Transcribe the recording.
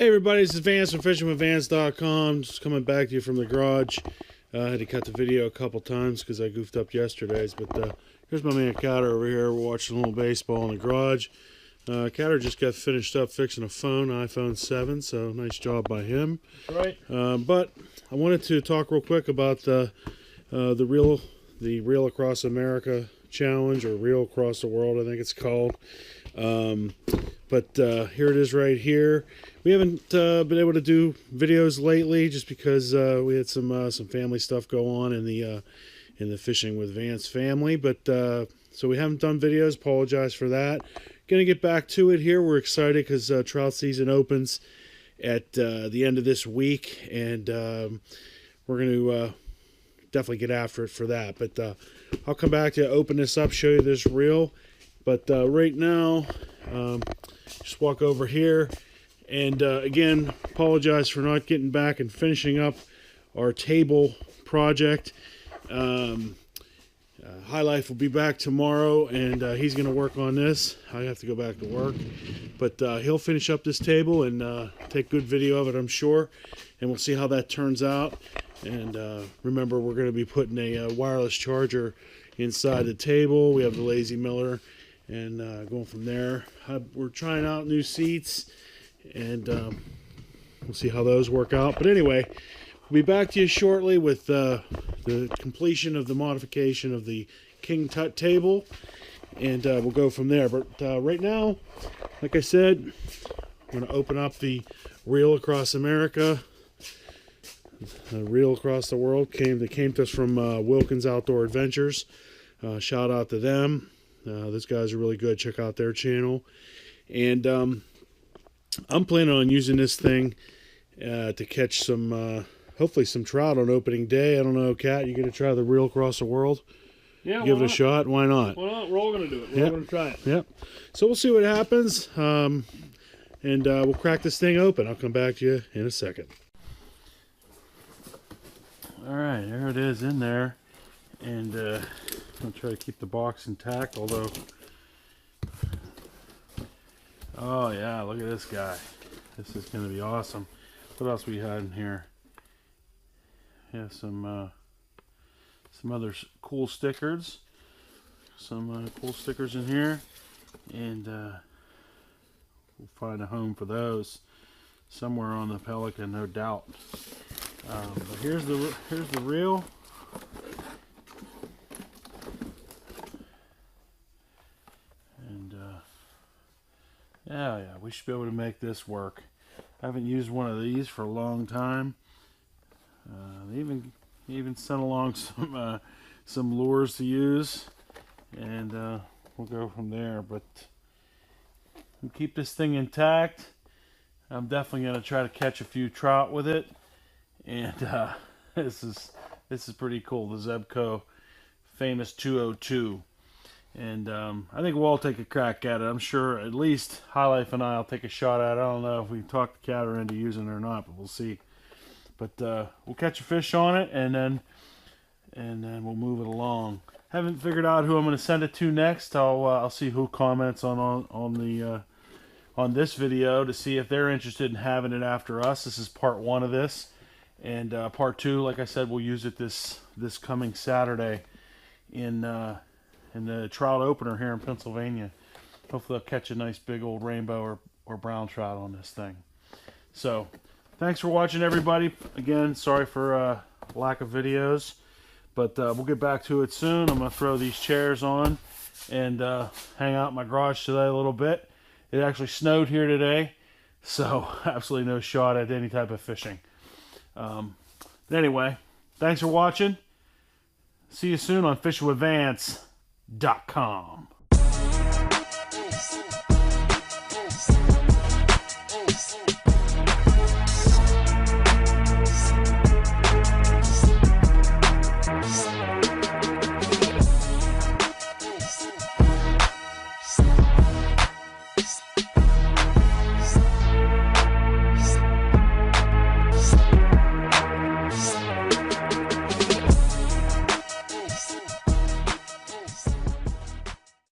Hey everybody, this is Vance from fishingwithvance.com. Just coming back to you from the garage. I had to cut the video a couple times because I goofed up yesterday's. But here's my man Catter over here. We're watching a little baseball in the garage. Catter just got finished up fixing a phone, iPhone 7, so nice job by him. Right. But I wanted to talk real quick about the Reel Across America challenge, or Reel Across the World, I think it's called. But here it is right here. We haven't been able to do videos lately just because we had some family stuff go on in the Fishing with Vance family. But so we haven't done videos. Apologize for that. Gonna get back to it here. We're excited because trout season opens at the end of this week, and we're gonna definitely get after it for that. But I'll come back to open this up, show you this reel. But right now, just walk over here, and again, apologize for not getting back and finishing up our table project. High Life will be back tomorrow, and he's going to work on this. I have to go back to work, but he'll finish up this table and take good video of it, I'm sure, and we'll see how that turns out. And remember, we're going to be putting a wireless charger inside the table. We have the Lazy Miller, and going from there. We're trying out new seats, and we'll see how those work out. But anyway, we'll be back to you shortly with the completion of the modification of the King Tut table, and we'll go from there. But right now, like I said, I'm going to open up the Reel Across America. Reel Across the World came to us from Wilkins Outdoor Adventures. Shout out to them. Those guys are really good. Check out their channel. And I'm planning on using this thing to catch some, hopefully some trout on opening day. I don't know, Kat, you going to try the Reel Across the World? Yeah, give it a shot. Why not? Why not? We're all going to do it. We're all going to try it. Yep. So we'll see what happens, and we'll crack this thing open. I'll come back to you in a second. All right, there it is in there, and I'll try to keep the box intact, although, oh yeah, look at this guy. This is going to be awesome. What else we had in here? Yeah, some other cool stickers. Some cool stickers in here, and we'll find a home for those somewhere on the Pelican, no doubt. But here's the reel. And yeah, we should be able to make this work. I haven't used one of these for a long time. They even sent along some lures to use, and we'll go from there. But we'll keep this thing intact. I'm definitely going to try to catch a few trout with it. And this is pretty cool. The Zebco famous 202, and I think we'll all take a crack at it. I'm sure at least High Life and I'll take a shot at it. I don't know if we can talk the Catter into using it or not, but we'll see. But we'll catch a fish on it, and then we'll move it along. Haven't figured out who I'm going to send it to next. I'll see who comments on this video to see if they're interested in having it after us. This is part 1 of this. And part 2, like I said, we'll use it this coming Saturday in the trout opener here in Pennsylvania. Hopefully I'll catch a nice big old rainbow or brown trout on this thing. So thanks for watching, everybody. Again, sorry for lack of videos, but we'll get back to it soon. I'm going to throw these chairs on and hang out in my garage today a little bit. It actually snowed here today, so absolutely no shot at any type of fishing. But anyway, thanks for watching. See you soon on fishingwithvance.com.